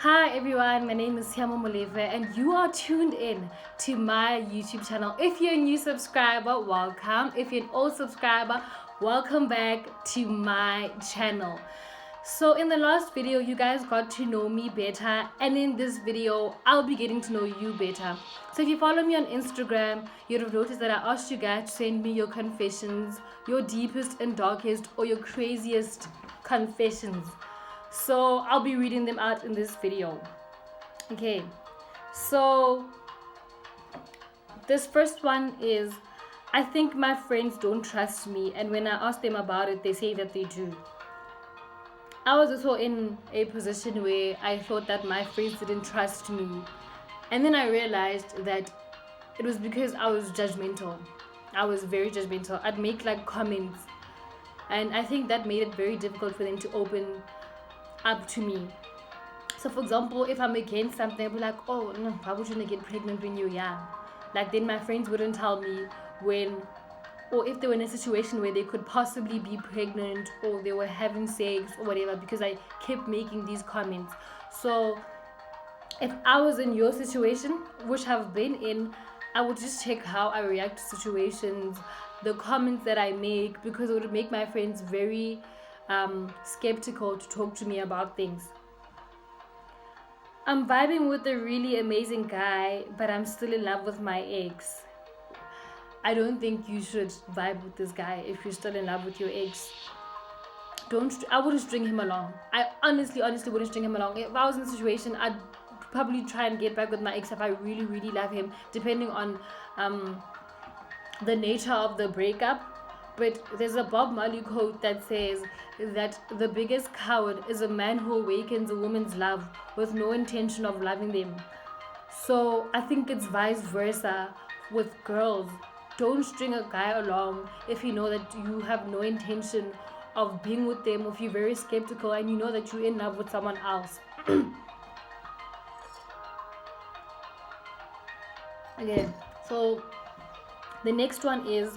Hi everyone, my name is Siamo Moleve and you are tuned in to my YouTube channel. If you're a new subscriber, welcome. If you're an old subscriber, welcome back to my channel. So in the last video, you guys got to know me better, and in this video, I'll be getting to know you better. So if you follow me on Instagram, you'd have noticed that I asked you guys to send me your confessions, your deepest and darkest or your craziest confessions. So I'll be reading them out in this video. Okay, so this first one is, I think my friends don't trust me, and when I ask them about it, they say that they do. I was also in a position where I thought that my friends didn't trust me, and then I realized that it was because I was judgmental. I was very judgmental. I'd make like comments, and I think that made it very difficult for them to open up to me. So for example, if I'm against something, I'd be like, oh no, why would you get pregnant when you're young? Like then my friends wouldn't tell me when, or if they were in a situation where they could possibly be pregnant or they were having sex or whatever, because I kept making these comments. So if I was in your situation, which I've been in, I would just check how I react to situations, the comments that I make, because it would make my friends very skeptical to talk to me about things. I'm vibing with a really amazing guy, but I'm still in love with my ex. I don't think you should vibe with this guy if you're still in love with your ex. I wouldn't string him along. I honestly wouldn't string him along. If I was in a situation, I'd probably try and get back with my ex if I really love him, depending on the nature of the breakup. But there's a Bob Marley quote that says that the biggest coward is a man who awakens a woman's love with no intention of loving them. So I think it's vice versa with girls. Don't string a guy along if you know that you have no intention of being with them, if you're very skeptical and you know that you're in love with someone else. Okay, so the next one is,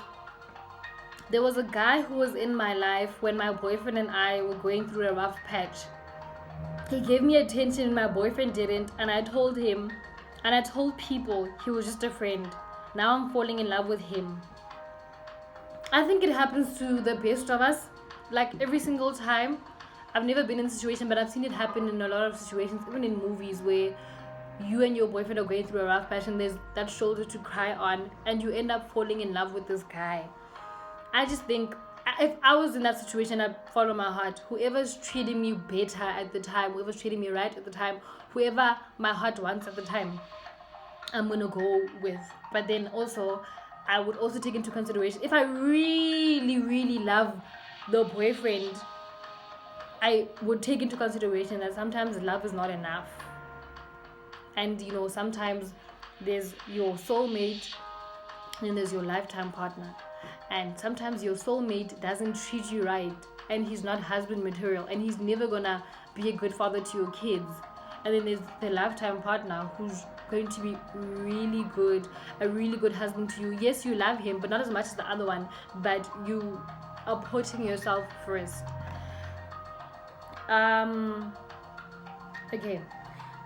there was a guy who was in my life when my boyfriend and I were going through a rough patch. He gave me attention and my boyfriend didn't, and I told him, and I told people he was just a friend. Now I'm falling in love with him. I think it happens to the best of us, like every single time. I've never been in a situation, but I've seen it happen in a lot of situations, even in movies, where you and your boyfriend are going through a rough patch and there's that shoulder to cry on, and you end up falling in love with this guy. I just think if I was in that situation, I'd follow my heart. Whoever's treating me better at the time, whoever's treating me right at the time, whoever my heart wants at the time, I'm gonna go with. But then also, I would also take into consideration, if I really love the boyfriend, I would take into consideration that sometimes love is not enough. And you know, sometimes there's your soulmate and there's your lifetime partner. And sometimes your soulmate doesn't treat you right, and he's not husband material, and he's never gonna be a good father to your kids. And then there's the lifetime partner who's going to be really good, a really good husband to you. Yes, you love him, but not as much as the other one, but you are putting yourself first. Okay,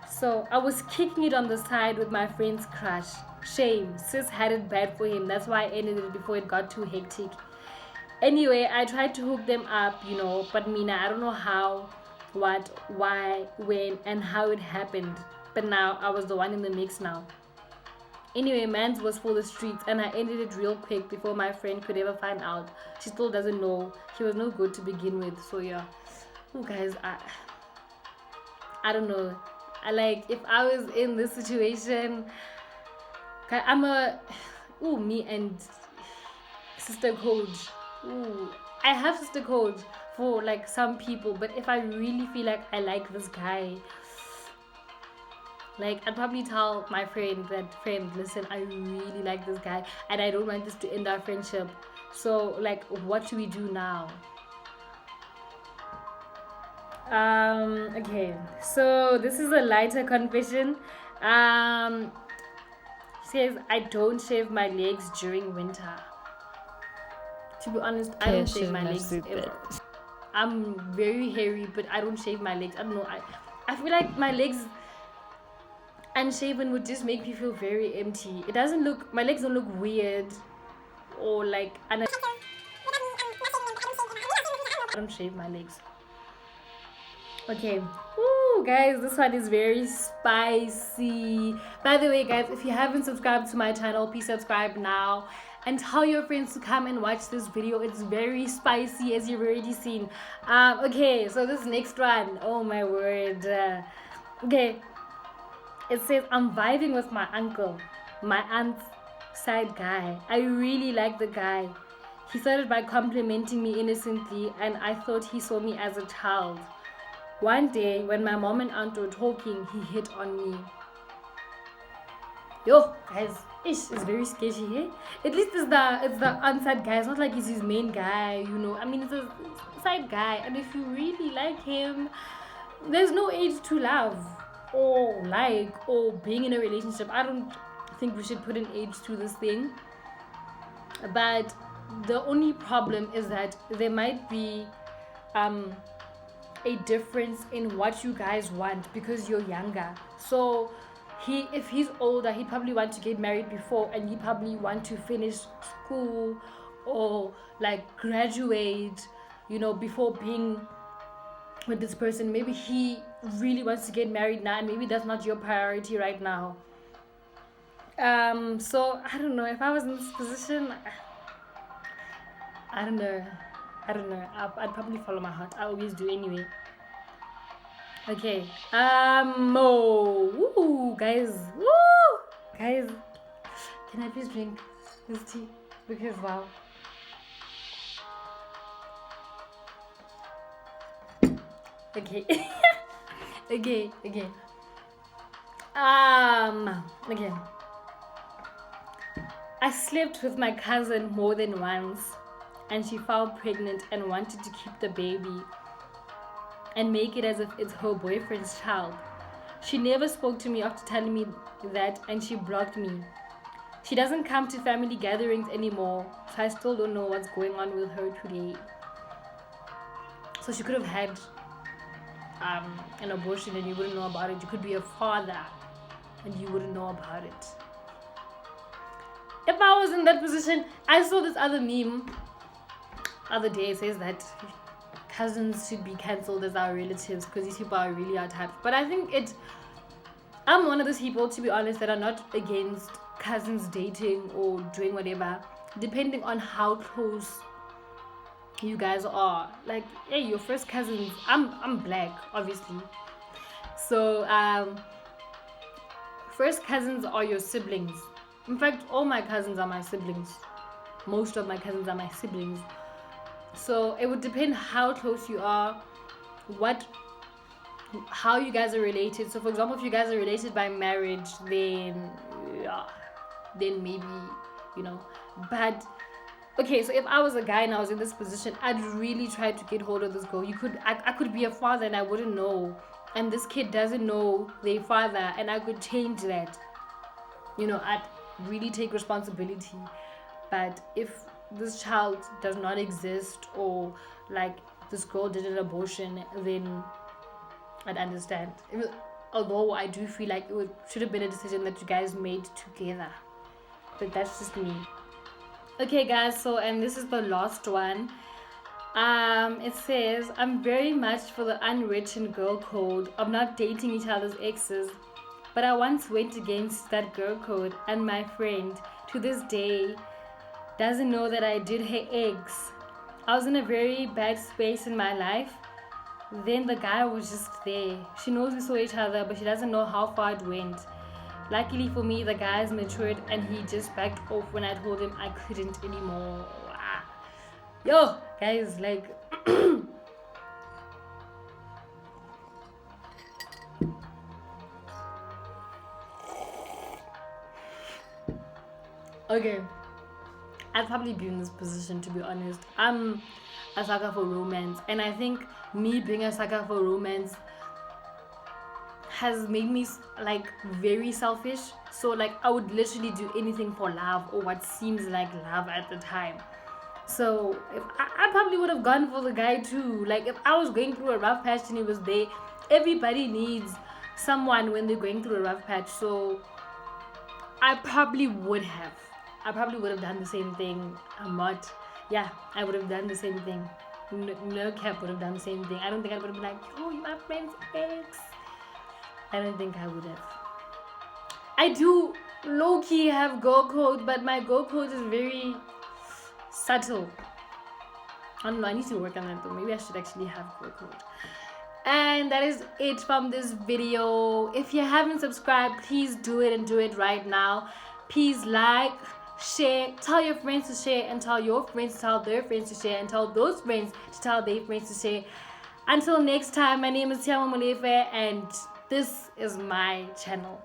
so I was kicking it on the side with my friend's crush. Shame, sis had it bad for him. That's why I ended it before it got too hectic. Anyway, I tried to hook them up, you know, but Mina, I don't know how, what, why, when, and how it happened. But now I was the one in the mix now. Anyway, man's was for the streets, and I ended it real quick before my friend could ever find out. She still doesn't know. He was no good to begin with. So yeah, oh guys, I don't know. If I was in this situation, me and sister code. I have sister code for like some people, but if I really feel like I like this guy, like I'd probably tell my friend, listen, I really like this guy and I don't want this to end our friendship. So like, what should we do now? Okay, so this is a lighter confession. Says, I don't shave my legs during winter. To be honest, I don't shave my legs ever. I'm very hairy, but I don't shave my legs. I don't know. I feel like my legs unshaven would just make me feel very empty. It doesn't look, my legs don't look weird or like, I don't shave my legs. Okay. Ooh, guys, this one is very spicy. By the way, guys, if you haven't subscribed to my channel, please subscribe now and tell your friends to come and watch this video. It's very spicy, as you've already seen. Okay, so this next one, oh my word. Okay, it says, I'm vibing with my uncle, my aunt's side guy. I really like the guy. He started by complimenting me innocently, and I thought he saw me as a child. One day, when my mom and aunt were talking, he hit on me. Yo, guys, it's very sketchy, eh? At least it's the aunt side guy. It's not like he's his main guy, you know. I mean, it's a side guy, and if you really like him, there's no age to love or like or being in a relationship. I don't think we should put an age to this thing. But the only problem is that there might be a difference in what you guys want because you're younger. So if he's older, he probably want to get married before, and he probably want to finish school or like graduate, you know, before being with this person. Maybe he really wants to get married now, and maybe that's not your priority right now. So I don't know, if I was in this position, I don't know. I'd probably follow my heart. I always do anyway. Okay. Woo, guys. Woo! Guys, can I please drink this tea? Because wow. Okay. Okay. Okay. I slept with my cousin more than once, and she fell pregnant and wanted to keep the baby and make it as if it's her boyfriend's child. She never spoke to me after telling me that, and she blocked me. She doesn't come to family gatherings anymore, so I still don't know what's going on with her today. So she could have had an abortion and you wouldn't know about it. You could be a father and you wouldn't know about it. If I was in that position, I saw this other meme other day. It says that cousins should be cancelled as our relatives because these people are really our type. But I think I'm one of those people, to be honest, that are not against cousins dating or doing whatever, depending on how close you guys are. Like, hey, your first cousins, I'm black, obviously, so first cousins are your siblings. In fact, all my cousins are my siblings. Most of my cousins are my siblings. So it would depend how close you are, how you guys are related. So for example, if you guys are related by marriage, then maybe, you know. But okay, so if I was a guy and I was in this position, I'd really try to get hold of this girl. I could be a father and I wouldn't know, and this kid doesn't know their father, and I could change that. You know, I'd really take responsibility. But if this child does not exist, or like this girl did an abortion, then I'd understand. Although I do feel like should have been a decision that you guys made together. But that's just me. Okay guys, so and this is the last one. It says, I'm very much for the unwritten girl code of not dating each other's exes, but I once went against that girl code, and my friend to this day doesn't know that I did her eggs. I was in a very bad space in my life. Then the guy was just there. She knows we saw each other, but she doesn't know how far it went. Luckily for me, the guy's matured and he just backed off when I told him I couldn't anymore. Yo, guys, like okay, I'd probably be in this position, to be honest. I'm a sucker for romance, and I think me being a sucker for romance has made me like very selfish. So like I would literally do anything for love, or what seems like love at the time. So if I probably would have gone for the guy too. Like if I was going through a rough patch and he was there, everybody needs someone when they're going through a rough patch. So I probably would have done the same thing. I would have done the same thing. No cap, would have done the same thing. I don't think I would have been like, oh, you're my friend's ex. I don't think I would have. I do low-key have girl code, but my girl code is very subtle. I don't know, I need to work on that though. Maybe I should actually have girl code. And that is it from this video. If you haven't subscribed, please do it, and do it right now. Please like, share, tell your friends to share, and tell your friends to tell their friends to share, and tell those friends to tell their friends to share. Until next time, my name is Tiamo Molefe, and this is my channel.